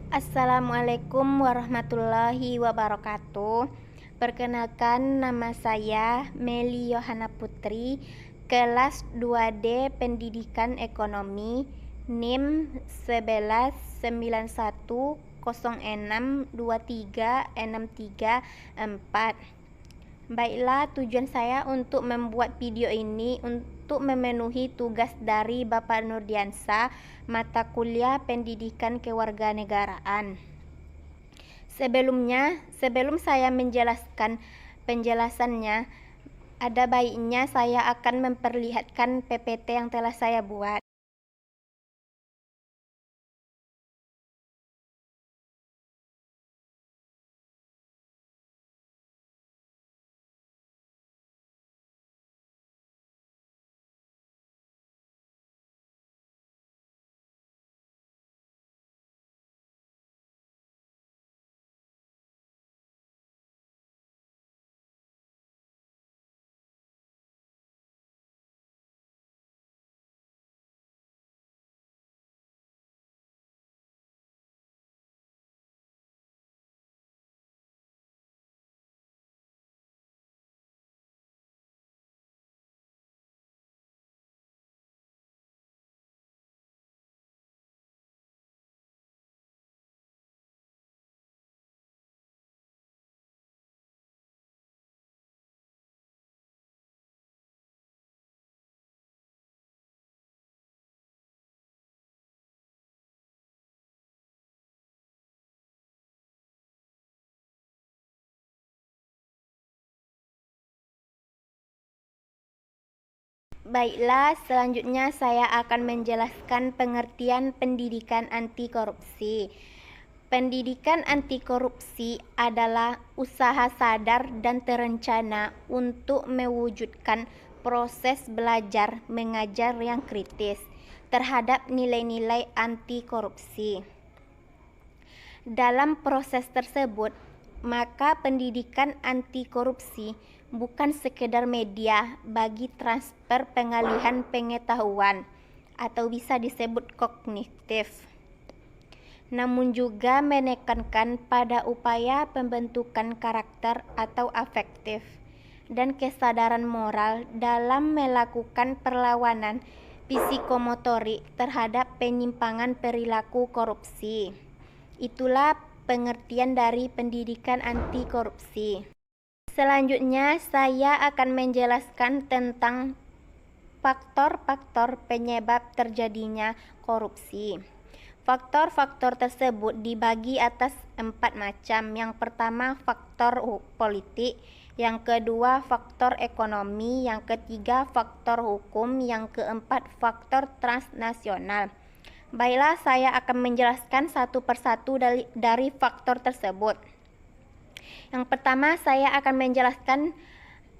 Assalamualaikum warahmatullahi wabarakatuh. Perkenalkan, nama saya Meli Yohana Putri, kelas 2D Pendidikan Ekonomi, NIM 119106236364. Baiklah, tujuan saya untuk membuat video ini untuk memenuhi tugas dari Bapak Nurdiansa, mata kuliah Pendidikan Kewarganegaraan. Sebelum saya menjelaskan penjelasannya, ada baiknya saya akan memperlihatkan PPT yang telah saya buat. Baiklah, selanjutnya saya akan menjelaskan pengertian pendidikan anti korupsi. Pendidikan anti korupsi adalah usaha sadar dan terencana untuk mewujudkan proses belajar mengajar yang kritis terhadap nilai-nilai anti korupsi. Dalam proses tersebut, maka pendidikan anti korupsi bukan sekedar media bagi transfer pengalihan pengetahuan atau bisa disebut kognitif, namun juga menekankan pada upaya pembentukan karakter atau afektif dan kesadaran moral dalam melakukan perlawanan psikomotorik terhadap penyimpangan perilaku korupsi. Itulah pengertian dari pendidikan anti korupsi. Selanjutnya saya akan menjelaskan tentang faktor-faktor penyebab terjadinya korupsi. Faktor-faktor tersebut dibagi atas 4 macam. Yang pertama, faktor politik. Yang kedua, faktor ekonomi. Yang ketiga, faktor hukum. Yang keempat, faktor transnasional. Baiklah, saya akan menjelaskan satu persatu dari faktor tersebut. Yang pertama, saya akan menjelaskan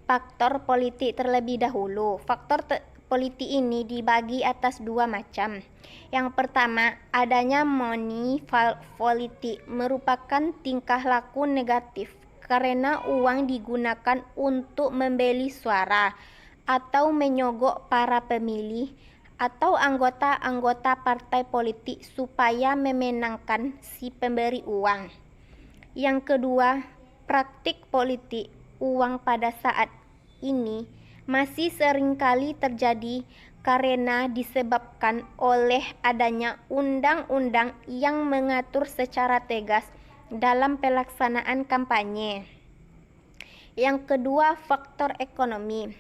faktor politik terlebih dahulu. Faktor politik ini dibagi atas 2 macam. Yang pertama, adanya money politik merupakan tingkah laku negatif karena uang digunakan untuk membeli suara atau menyogok para pemilih atau anggota-anggota partai politik supaya memenangkan si pemberi uang. Yang kedua, praktik politik uang pada saat ini masih seringkali terjadi karena disebabkan oleh adanya undang-undang yang mengatur secara tegas dalam pelaksanaan kampanye. Yang kedua, faktor ekonomi.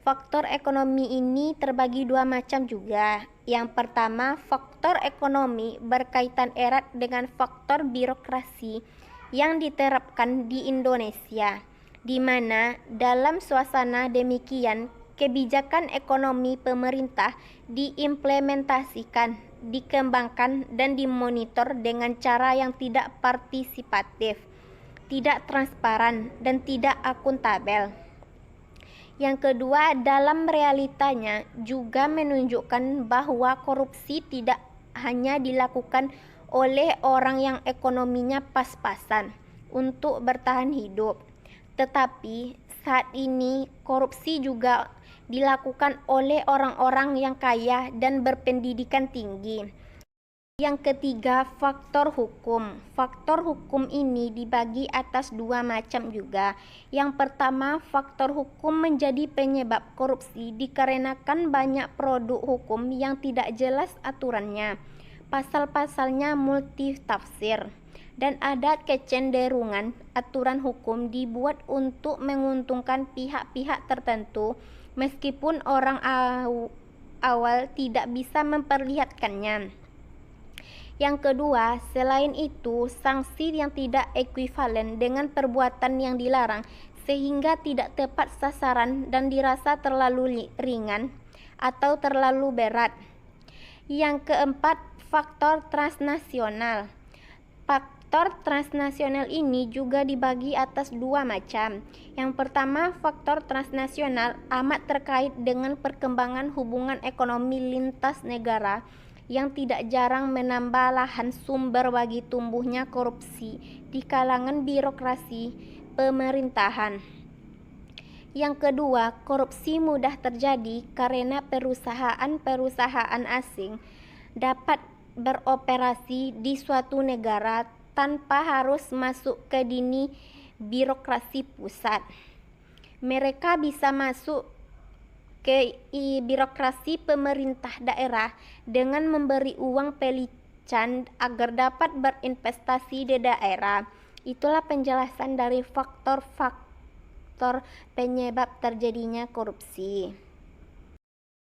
Faktor ekonomi ini terbagi 2 macam juga. Yang pertama, faktor ekonomi berkaitan erat dengan faktor birokrasi yang diterapkan di Indonesia, di mana dalam suasana demikian kebijakan ekonomi pemerintah diimplementasikan, dikembangkan dan dimonitor dengan cara yang tidak partisipatif, tidak transparan dan tidak akuntabel. Yang kedua, dalam realitanya juga menunjukkan bahwa korupsi tidak hanya dilakukan oleh orang yang ekonominya pas-pasan untuk bertahan hidup, tetapi saat ini korupsi juga dilakukan oleh orang-orang yang kaya dan berpendidikan tinggi Yang ketiga, faktor hukum. Faktor hukum ini dibagi atas dua macam juga. Yang pertama, faktor hukum menjadi penyebab korupsi dikarenakan banyak produk hukum yang tidak jelas aturannya. Pasal-pasalnya multitafsir dan ada kecenderungan aturan hukum dibuat untuk menguntungkan pihak-pihak tertentu meskipun orang awal tidak bisa memperlihatkannya. Yang kedua, selain itu, sanksi yang tidak ekuivalen dengan perbuatan yang dilarang sehingga tidak tepat sasaran dan dirasa terlalu ringan atau terlalu berat. Yang keempat, faktor transnasional. Faktor transnasional ini juga dibagi atas dua macam. Yang pertama, faktor transnasional amat terkait dengan perkembangan hubungan ekonomi lintas negara yang tidak jarang menambah lahan sumber bagi tumbuhnya korupsi di kalangan birokrasi pemerintahan. Yang kedua, korupsi mudah terjadi karena perusahaan-perusahaan asing dapat beroperasi di suatu negara tanpa harus masuk ke dini birokrasi pusat. Mereka bisa masuk ke birokrasi pemerintah daerah dengan memberi uang pelican agar dapat berinvestasi di daerah. Itulah penjelasan dari faktor-faktor penyebab terjadinya korupsi.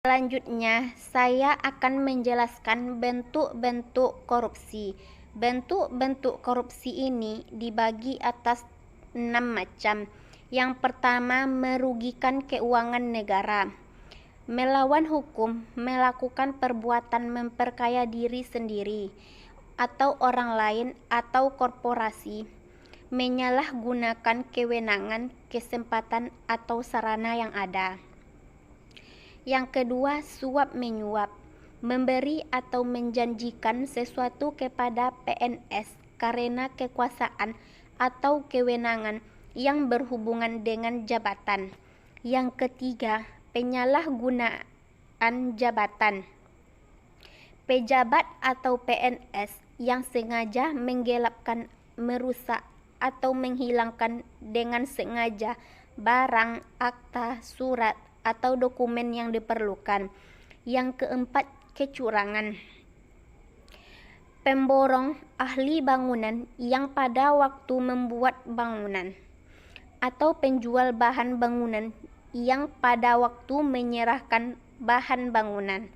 Selanjutnya, saya akan menjelaskan bentuk-bentuk korupsi. Bentuk-bentuk korupsi ini dibagi atas 6 macam. Yang pertama, merugikan keuangan negara. Melawan hukum, melakukan perbuatan memperkaya diri sendiri atau orang lain atau korporasi, menyalahgunakan kewenangan, kesempatan atau sarana yang ada. Yang kedua, suap menyuap, memberi atau menjanjikan sesuatu kepada PNS karena kekuasaan atau kewenangan yang berhubungan dengan jabatan. Yang ketiga, penyalahgunaan jabatan. Pejabat atau PNS yang sengaja menggelapkan, merusak, atau menghilangkan dengan sengaja barang, akta, surat, atau dokumen yang diperlukan. Yang keempat, kecurangan. Pemborong ahli bangunan yang pada waktu membuat bangunan, atau penjual bahan bangunan yang pada waktu menyerahkan bahan bangunan,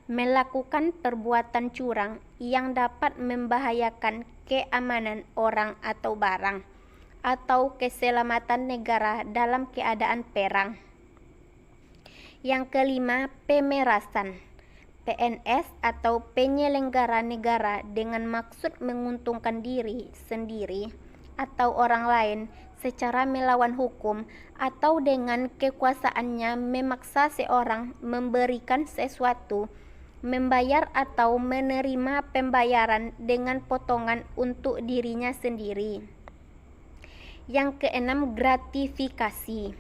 melakukan perbuatan curang yang dapat membahayakan keamanan orang atau barang, atau keselamatan negara dalam keadaan perang. Yang kelima, pemerasan. PNS atau penyelenggara negara dengan maksud menguntungkan diri sendiri atau orang lain secara melawan hukum atau dengan kekuasaannya memaksa seorang memberikan sesuatu, membayar atau menerima pembayaran dengan potongan untuk dirinya sendiri. Yang keenam, gratifikasi.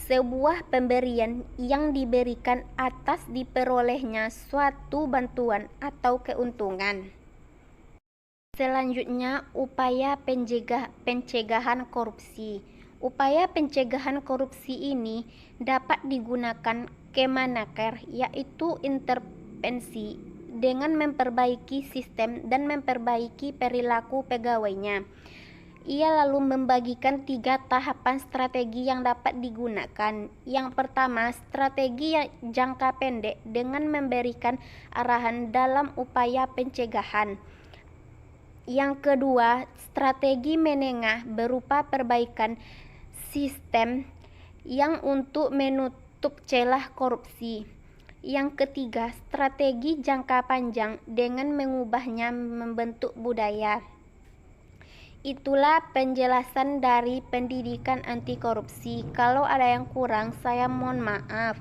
Sebuah pemberian yang diberikan atas diperolehnya suatu bantuan atau keuntungan. Selanjutnya, upaya pencegahan korupsi. Upaya pencegahan korupsi ini dapat digunakan Kemenaker, yaitu intervensi dengan memperbaiki sistem dan memperbaiki perilaku pegawainya. Ia lalu membagikan 3 tahapan strategi yang dapat digunakan. Yang pertama, strategi jangka pendek dengan memberikan arahan dalam upaya pencegahan. Yang kedua, strategi menengah berupa perbaikan sistem yang untuk menutup celah korupsi. Yang ketiga, strategi jangka panjang dengan mengubahnya membentuk budaya. Itulah penjelasan dari pendidikan anti korupsi. Kalau ada yang kurang, saya mohon maaf.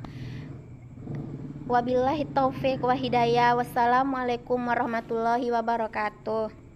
Wabillahi taufik wa hidayah. Wassalamualaikum warahmatullahi wabarakatuh.